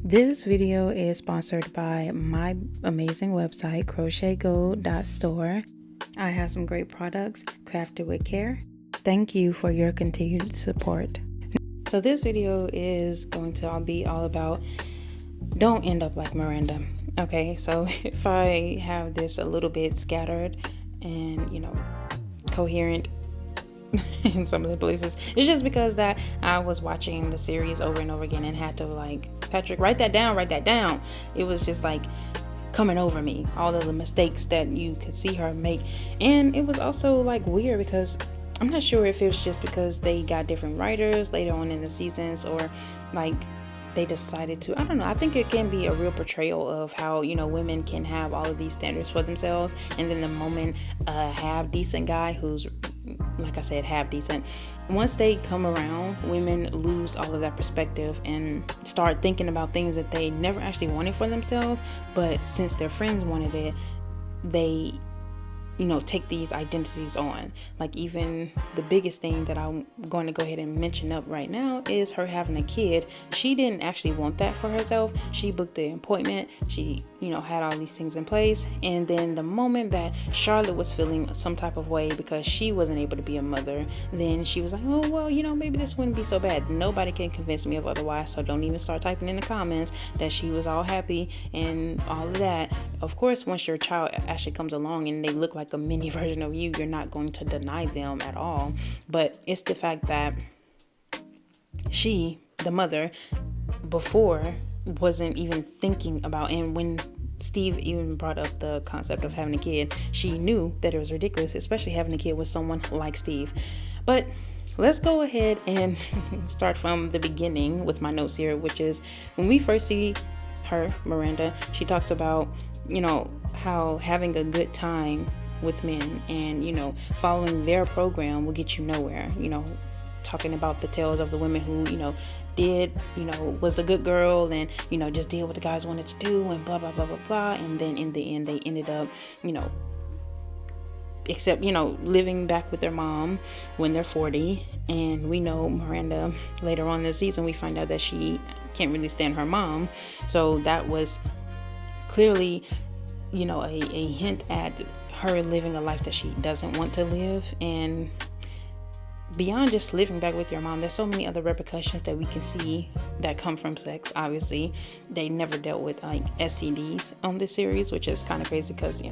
This video is sponsored by my amazing website, CrochetGold.store. I have some great products crafted with care. Thank you for your continued support. So this video is going to be all about don't end up like Miranda. Okay, so if I have this a little bit scattered and, coherent in some of the places, it's just because that I was watching the series over and over again and had to Patrick, write that down. It was just coming over me, all of the mistakes that you could see her make. And it was also weird because I'm not sure if it was just because they got different writers later on in the seasons, or they decided to, I don't know. I think it can be a real portrayal of how, women can have all of these standards for themselves, and then the moment a half decent guy who's, like I said, half decent, once they come around, women lose all of that perspective and start thinking about things that they never actually wanted for themselves, but since their friends wanted it, they take these identities on. Even the biggest thing that I'm going to go ahead and mention up right now is her having a kid. She didn't actually want that for herself. She booked the appointment. She, had all these things in place. And then the moment that Charlotte was feeling some type of way because she wasn't able to be a mother, then she was like, oh, well, maybe this wouldn't be so bad. Nobody can convince me of otherwise. So don't even start typing in the comments that she was all happy and all of that. Of course, once your child actually comes along and they look like a mini version of you, you're not going to deny them at all. But it's the fact that she, the mother, before wasn't even thinking about, and when Steve even brought up the concept of having a kid, she knew that it was ridiculous, especially having a kid with someone like Steve. But let's go ahead and start from the beginning with my notes here, which is when we first see her, Miranda, she talks about, how having a good time with men and, following their program will get you nowhere, talking about the tales of the women who, did, was a good girl and, just did what the guys wanted to do and blah, blah, blah, blah, blah. And then in the end, they ended up, living back with their mom when they're 40. And we know Miranda, later on in the season, we find out that she can't really stand her mom. So that was clearly, a hint at her living a life that she doesn't want to live. And beyond just living back with your mom, there's so many other repercussions that we can see that come from sex. Obviously, they never dealt with STDs on this series, which is kind of crazy because,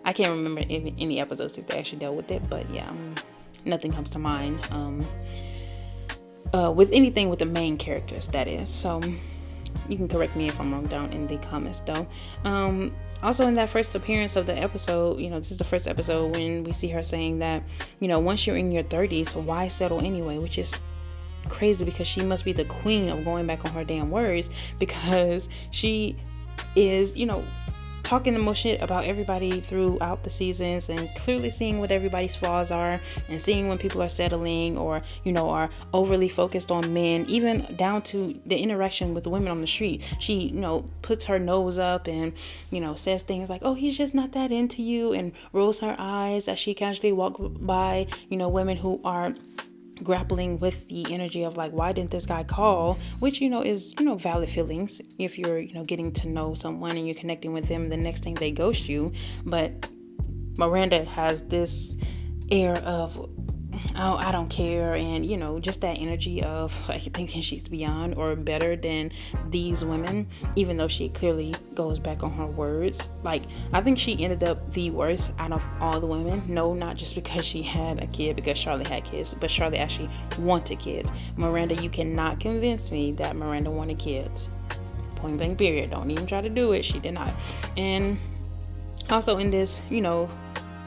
I can't remember any episodes if they actually dealt with it, but yeah, nothing comes to mind with anything with the main characters, that is. So you can correct me if I'm wrong down in the comments though. Also in that first appearance of the episode, this is the first episode when we see her saying that, once you're in your 30s, why settle anyway? Which is crazy because she must be the queen of going back on her damn words, because she is, talking the most shit about everybody throughout the seasons and clearly seeing what everybody's flaws are and seeing when people are settling or, are overly focused on men, even down to the interaction with the women on the street. She, puts her nose up and, says things like, oh, he's just not that into you, and rolls her eyes as she casually walks by, women who are grappling with the energy of why didn't this guy call, which is valid feelings if you're getting to know someone and you're connecting with them. The next thing they ghost you. But Miranda has this air of, oh, I don't care, and just that energy of thinking she's beyond or better than these women, even though she clearly goes back on her words. I think she ended up the worst out of all the women. No, not just because she had a kid, because Charlotte had kids, but Charlotte actually wanted kids. Miranda, you cannot convince me that Miranda wanted kids. Point blank period. Don't even try to do it. She did not. And also in this,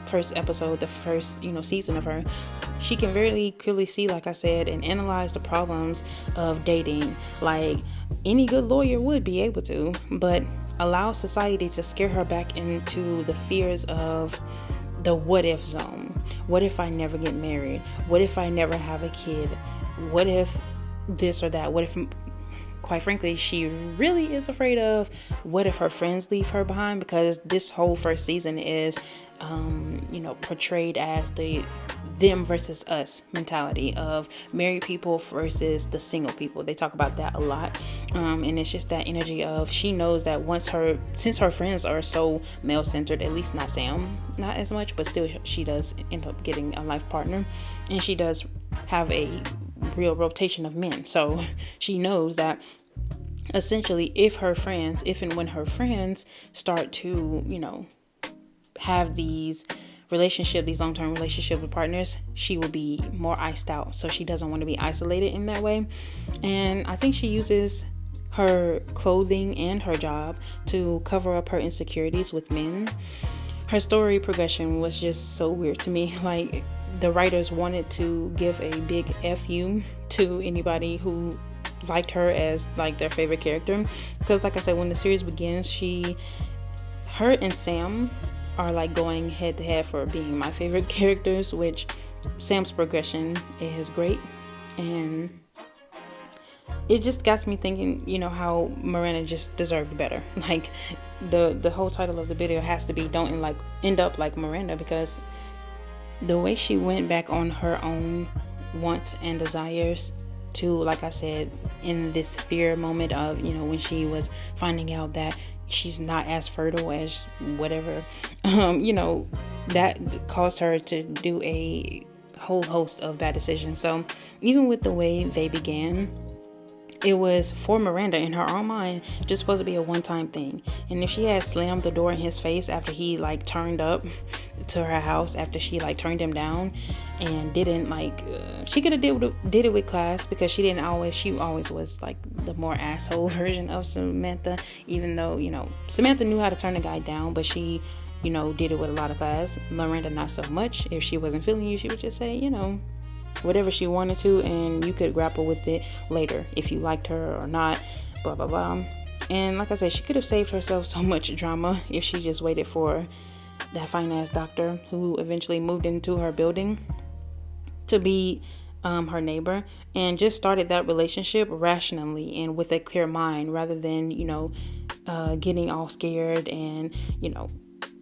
first episode, the first, season of her, she can very clearly see, like I said, and analyze the problems of dating like any good lawyer would be able to, but allow society to scare her back into the fears of the what if zone. What if I never get married? What if I never have a kid? What if this or that? What if, quite frankly, she really is afraid of what if her friends leave her behind, because this whole first season is portrayed as the them versus us mentality of married people versus the single people. They talk about that a lot. And it's just that energy of, she knows that since her friends are so male centered, at least not Sam, not as much, but still she does end up getting a life partner, and she does have a real rotation of men. So she knows that essentially if and when her friends start to, have these long-term relationship with partners, she will be more iced out. So she doesn't want to be isolated in that way. And I think she uses her clothing and her job to cover up her insecurities with men. Her story progression was just so weird to me. Like, the writers wanted to give a big FU to anybody who liked her as like their favorite character, because like I said, when the series begins, her and Sam are like going head to head for being my favorite characters, which Sam's progression is great, and it just got me thinking, how Miranda just deserved better. Like, the whole title of the video has to be "Don't end up like Miranda," because the way she went back on her own wants and desires to, like I said, in this fear moment of, when she was finding out that she's not as fertile as whatever, that caused her to do a whole host of bad decisions. So even with the way they began, it was for Miranda in her own mind just supposed to be a one-time thing. And if she had slammed the door in his face after he turned up to her house, after she turned him down and didn't she could have did it with class, because she always was the more asshole version of Samantha, even though Samantha knew how to turn a guy down, but she did it with a lot of class. Miranda not so much. If she wasn't feeling you, she would just say whatever she wanted to, and you could grapple with it later if you liked her or not, blah blah blah. And like I said, she could have saved herself so much drama if she just waited for that fine ass doctor who eventually moved into her building to be her neighbor, and just started that relationship rationally and with a clear mind, rather than getting all scared and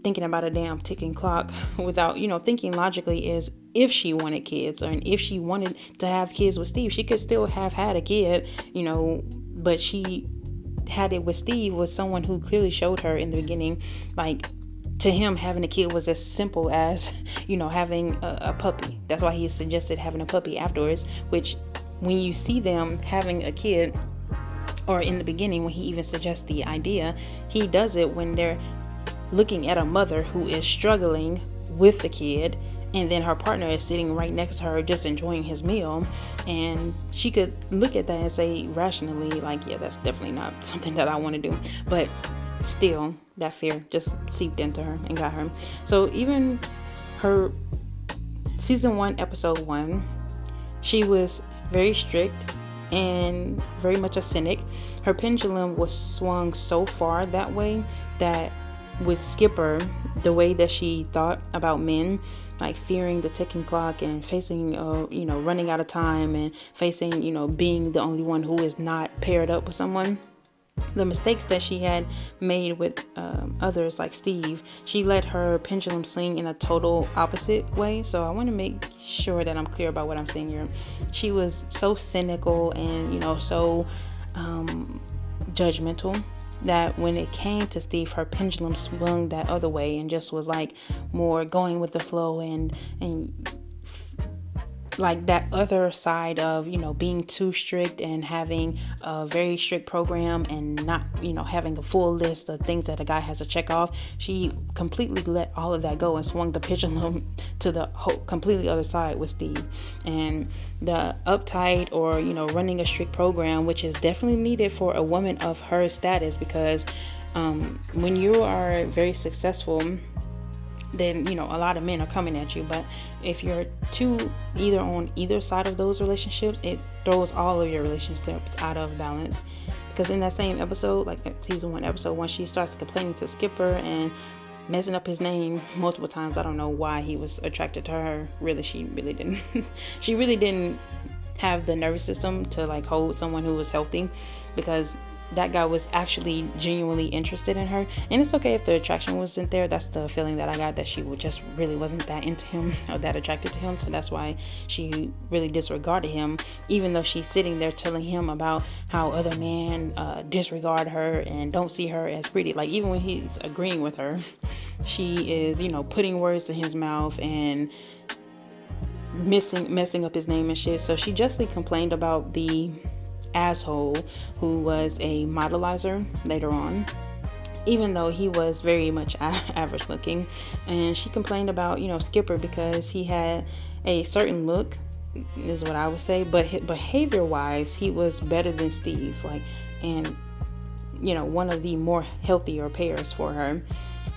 thinking about a damn ticking clock without thinking logically. Is if she wanted kids, or if she wanted to have kids with Steve, she could still have had a kid, but she had it with Steve, with someone who clearly showed her in the beginning, to him, having a kid was as simple as, having a puppy. That's why he suggested having a puppy afterwards, which when you see them having a kid, or in the beginning when he even suggests the idea, he does it when they're looking at a mother who is struggling with the kid, and then her partner is sitting right next to her just enjoying his meal, and she could look at that and say rationally, yeah, that's definitely not something that I want to do. But still, that fear just seeped into her and got her. So even her season 1, episode 1, she was very strict and very much a cynic. Her pendulum was swung so far that way that with Skipper, the way that she thought about men, fearing the ticking clock and facing running out of time, and facing being the only one who is not paired up with someone, the mistakes that she had made with others like Steve, she let her pendulum swing in a total opposite way. So I want to make sure that I'm clear about what I'm saying here. She was so cynical and so judgmental that when it came to Steve, her pendulum swung that other way and just was more going with the flow, and that other side of being too strict and having a very strict program and not having a full list of things that a guy has to check off. She completely let all of that go and swung the pendulum to the whole completely other side with Steve. And the uptight or running a strict program, which is definitely needed for a woman of her status, because when you are very successful, then a lot of men are coming at you. But if you're either on either side of those relationships, it throws all of your relationships out of balance. Because in that same episode, season 1, episode 1, she starts complaining to Skipper and messing up his name multiple times. I don't know why he was attracted to her. She really didn't. She really didn't have the nervous system to hold someone who was healthy, because that guy was actually genuinely interested in her. And it's okay if the attraction wasn't there. That's the feeling that I got, that she just really wasn't that into him or that attracted to him. So that's why she really disregarded him, even though she's sitting there telling him about how other men disregard her and don't see her as pretty. Like, even when he's agreeing with her, she is, putting words in his mouth and messing up his name and shit. So she justly complained about the asshole who was a modelizer later on, even though he was very much average looking. And she complained about, Skipper, because he had a certain look, is what I would say, but behavior wise he was better than Steve, and one of the more healthier pairs for her.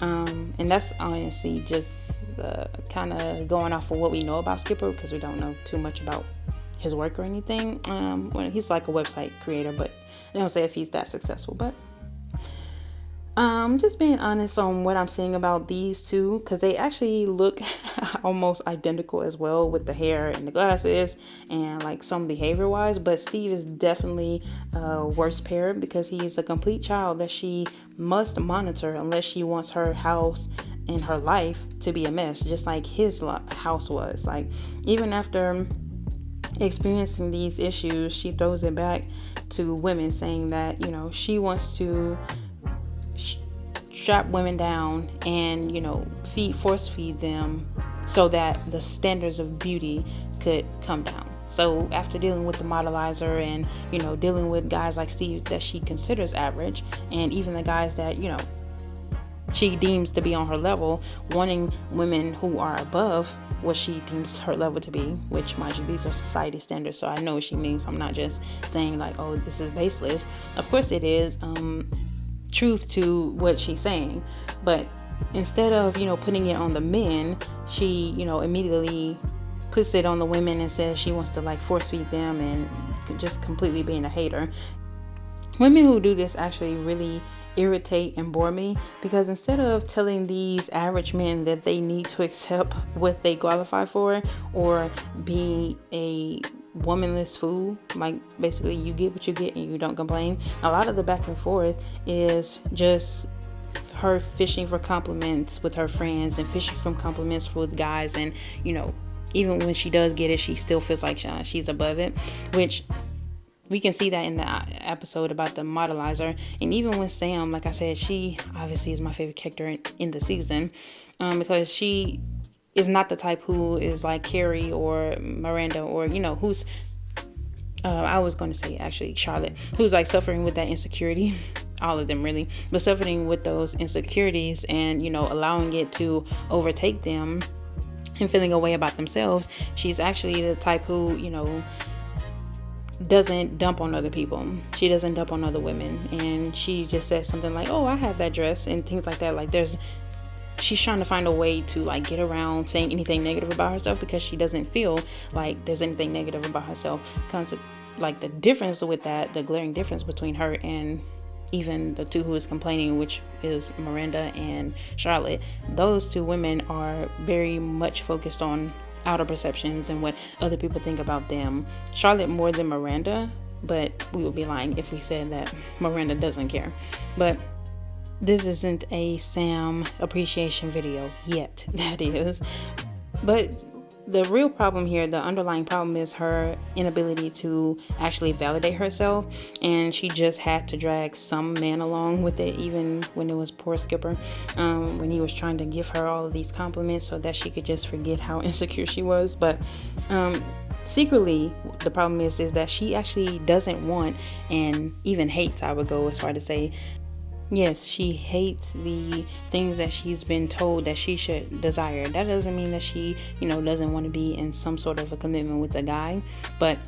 And that's honestly just kind of going off of what we know about Skipper, because we don't know too much about his work or anything. Well, he's like a website creator, but they don't say if he's that successful. But just being honest on what I'm seeing about these two, because they actually look almost identical as well, with the hair and the glasses and like some behavior wise. But Steve is definitely a worse pair, because he's a complete child that she must monitor unless she wants her house and her life to be a mess, just like his house was. Like, even after experiencing these issues, she throws it back to women, saying that she wants to strap women down and force feed them so that the standards of beauty could come down. So after dealing with the modelizer and dealing with guys like Steve that she considers average, and even the guys that she deems to be on her level, wanting women who are above what she deems her level to be, which, mind you, these are society standards, so I know what she means. I'm not just saying like, oh, this is baseless. Of course it is truth to what she's saying, but instead of putting it on the men, she immediately puts it on the women and says she wants to like force feed them, and just completely being a hater. Women who do this actually really irritate and bore me, because instead of telling these average men that they need to accept what they qualify for, or be a womanless fool, like basically you get what you get and you don't complain, a lot of the back and forth is just her fishing for compliments with her friends and fishing for compliments with guys. And even when she does get it, she still feels like she's above it, which we can see that in the episode about the modelizer. And even with Sam, like I said, she obviously is my favorite character in the season, because she is not the type who is like Carrie or Miranda, or who's I was going to say actually Charlotte, who's like suffering with that insecurity. All of them really, but suffering with those insecurities and allowing it to overtake them and feeling a way about themselves. She's actually the type who doesn't dump on other people. She doesn't dump on other women, and she just says something like, oh, I have that dress, and things like that. Like, she's trying to find a way to like get around saying anything negative about herself, because she doesn't feel like there's anything negative about herself. Like, the difference with that, the glaring difference between her and even the two who is complaining, which is Miranda and Charlotte, those two women are very much focused on outer perceptions and what other people think about them. Charlotte more than Miranda, but we would be lying if we said that Miranda doesn't care. But this isn't a Sam appreciation video yet, that is. But the real problem here, the underlying problem, is her inability to actually validate herself, and she just had to drag some man along with it, even when it was poor Skipper, when he was trying to give her all of these compliments so that she could just forget how insecure she was. But secretly, the problem is that she actually doesn't want, and even hates, I would go as far to say, yes, she hates the things that she's been told that she should desire. That doesn't mean that she, doesn't want to be in some sort of a commitment with a guy. But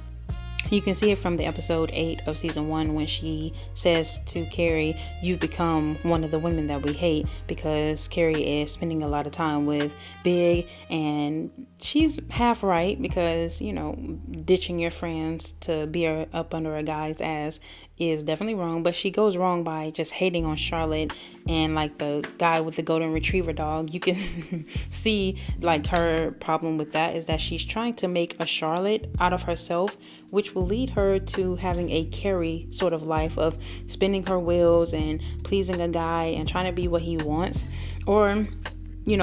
you can see it from the episode 8 of season 1, when she says to Carrie, you've become one of the women that we hate, because Carrie is spending a lot of time with Big, and she's half right, because, ditching your friends to be up under a guy's ass is definitely wrong, but she goes wrong by just hating on Charlotte and like the guy with the golden retriever dog. You can see like her problem with that is that she's trying to make a Charlotte out of herself, which will lead her to having a Carrie sort of life of spinning her wheels and pleasing a guy and trying to be what he wants, or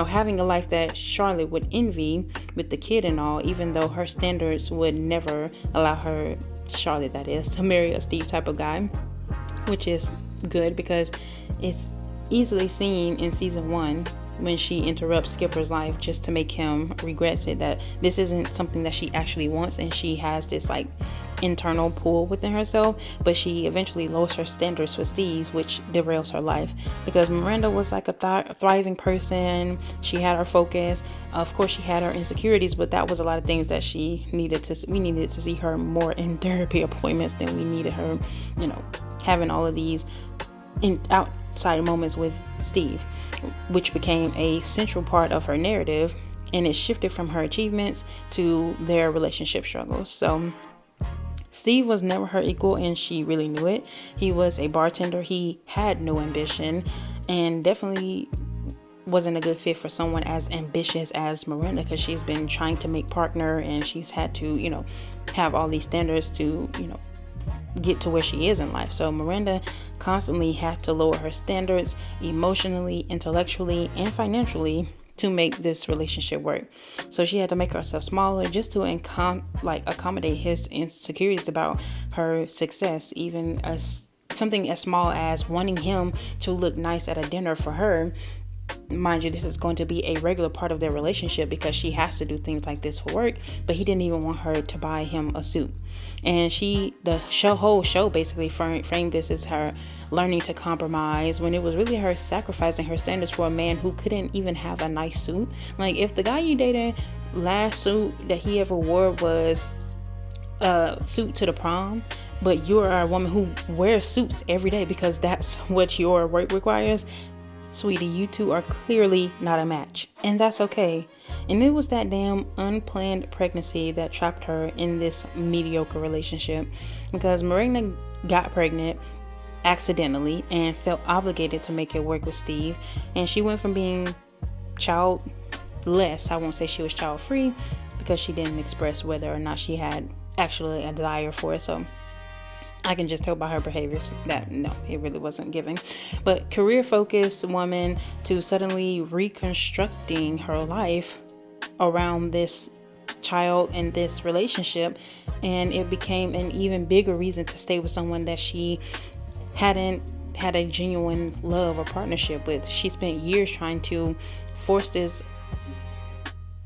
having a life that Charlotte would envy with the kid and all, even though her standards would never allow her, Charlotte that is, to marry a Steve type of guy, which is good because it's easily seen in season 1 when she interrupts Skipper's life just to make him regret it, that this isn't something that she actually wants, and she has this like internal pull within herself, but she eventually lowers her standards for Steve, which derails her life, because Miranda was like a thriving person. She had her focus. Of course she had her insecurities, but that was a lot of things that we needed to see her more in therapy appointments than we needed her having all of these outside moments with Steve, which became a central part of her narrative, and it shifted from her achievements to their relationship struggles. So Steve was never her equal, and she really knew it. He was a bartender. He had no ambition, and definitely wasn't a good fit for someone as ambitious as Miranda, because she's been trying to make partner, and she's had to, have all these standards to, get to where she is in life. So Miranda constantly had to lower her standards emotionally, intellectually, and financially to make this relationship work. So she had to make herself smaller just to accommodate his insecurities about her success, even as something as small as wanting him to look nice at a dinner for her. Mind you, this is going to be a regular part of their relationship because she has to do things like this for work, but he didn't even want her to buy him a suit. And whole show basically framed this as her learning to compromise, when it was really her sacrificing her standards for a man who couldn't even have a nice suit. Like, if the guy you dated, last suit that he ever wore was a suit to the prom, but you're a woman who wears suits every day because that's what your work requires, sweetie, you two are clearly not a match, and that's okay. And it was that damn unplanned pregnancy that trapped her in this mediocre relationship, because Miranda got pregnant accidentally and felt obligated to make it work with Steve, and she went from being childless, I won't say she was child free, because she didn't express whether or not she had actually a desire for it, so I can just tell by her behaviors that no, it really wasn't giving. But career focused woman to suddenly reconstructing her life around this child and this relationship, and it became an even bigger reason to stay with someone that she hadn't had a genuine love or partnership with. She spent years trying to force this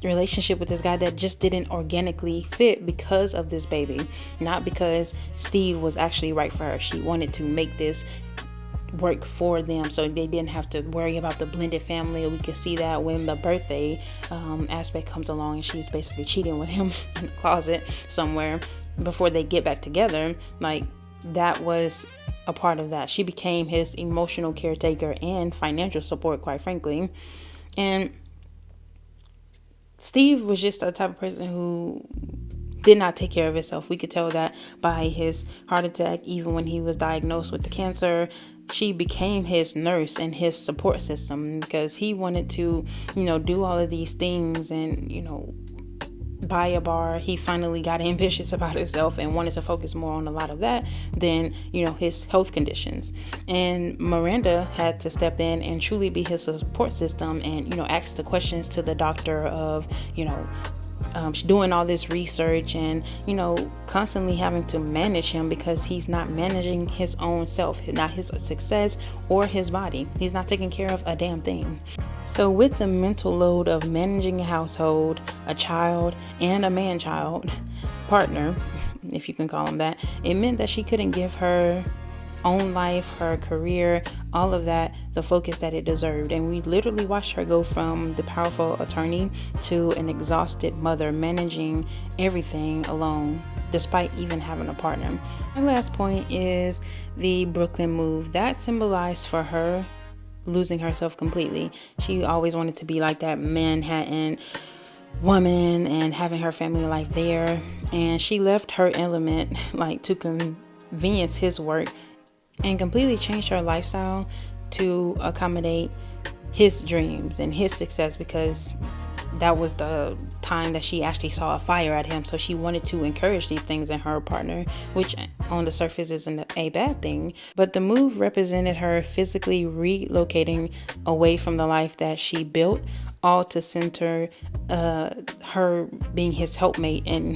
relationship with this guy that just didn't organically fit because of this baby, not because Steve was actually right for her. She wanted to make this work for them so they didn't have to worry about the blended family. We can see that when the birthday aspect comes along and she's basically cheating with him in the closet somewhere before they get back together. Like, that was a part of that. She became his emotional caretaker and financial support, quite frankly. And Steve was just a type of person who did not take care of himself. We could tell that by his heart attack. Even when he was diagnosed with the cancer, she became his nurse and his support system, because he wanted to, do all of these things and, buy a bar. He finally got ambitious about himself and wanted to focus more on a lot of that than, his health conditions. And Miranda had to step in and truly be his support system and, ask the questions to the doctor of, doing all this research and, constantly having to manage him because he's not managing his own self, not his success or his body. He's not taking care of a damn thing. So with the mental load of managing a household, a child, and a man-child partner, if you can call him that, it meant that she couldn't give her own life, her career, all of that, the focus that it deserved. And we literally watched her go from the powerful attorney to an exhausted mother, managing everything alone, despite even having a partner. My last point is the Brooklyn move. That symbolized for her losing herself completely. She always wanted to be like that Manhattan woman and having her family life there, and she left her element to inconvenience his work and completely changed her lifestyle to accommodate his dreams and his success, because that was the time that she actually saw a fire at him. So she wanted to encourage these things in her partner, which on the surface isn't a bad thing. But the move represented her physically relocating away from the life that she built, all to center her being his helpmate and,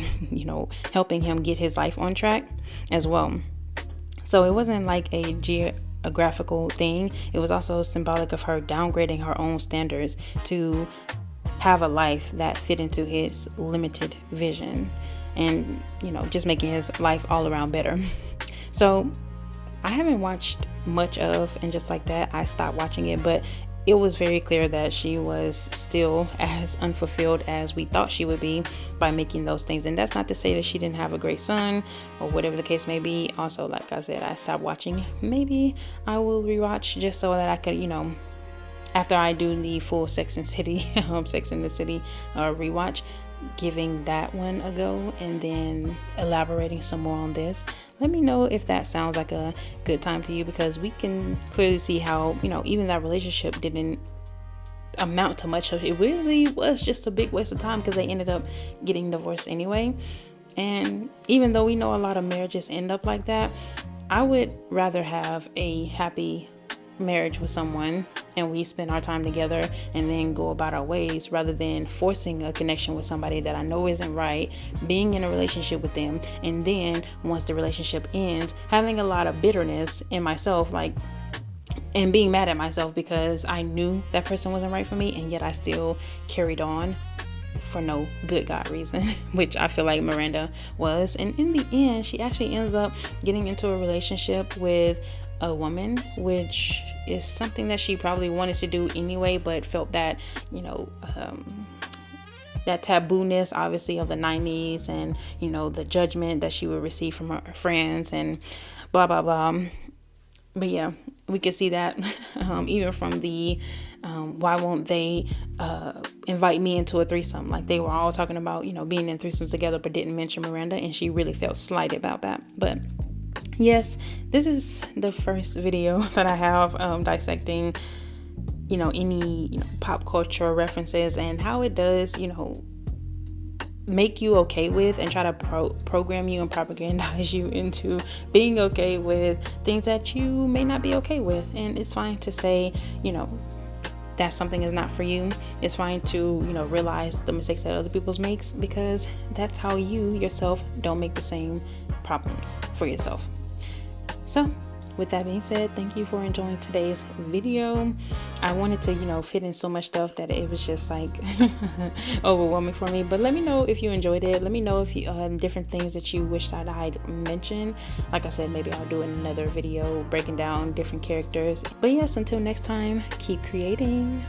helping him get his life on track as well. So it wasn't like a geographical thing. It was also symbolic of her downgrading her own standards to have a life that fit into his limited vision, and just making his life all around better. So I haven't watched much of And Just Like That. I stopped watching it, but it was very clear that she was still as unfulfilled as we thought she would be by making those things. And that's not to say that she didn't have a great son or whatever the case may be. Also, like I said, I stopped watching. Maybe I will rewatch just so that I could, after I do the full Sex and the City rewatch, giving that one a go and then elaborating some more on this. Let me know if that sounds like a good time to you, because we can clearly see how, even that relationship didn't amount to much. So it really was just a big waste of time, because they ended up getting divorced anyway. And even though we know a lot of marriages end up like that, I would rather have a happy marriage with someone and we spend our time together and then go about our ways, rather than forcing a connection with somebody that I know isn't right, being in a relationship with them, and then once the relationship ends, having a lot of bitterness in myself, and being mad at myself because I knew that person wasn't right for me, and yet I still carried on for no good God reason, which I feel like Miranda was. And in the end, she actually ends up getting into a relationship with a woman, which is something that she probably wanted to do anyway, but felt that, that taboo-ness, obviously, of the 90s, and, the judgment that she would receive from her friends and blah, blah, blah. But yeah, we could see that even from the why won't they invite me into a threesome? Like, they were all talking about, being in threesomes together, but didn't mention Miranda, and she really felt slighted about that. But yes, this is the first video that I have dissecting, any, pop culture references and how it does, make you okay with and try to program you and propagandize you into being okay with things that you may not be okay with. And it's fine to say, that something is not for you. It's fine to, realize the mistakes that other people makes, because that's how you yourself don't make the same problems for yourself. So with that being said, thank you for enjoying today's video. I wanted to, fit in so much stuff that it was just like overwhelming for me. But let me know if you enjoyed it. Let me know if you different things that you wish that I'd mentioned. Like I said, maybe I'll do another video breaking down different characters. But yes, until next time, keep creating.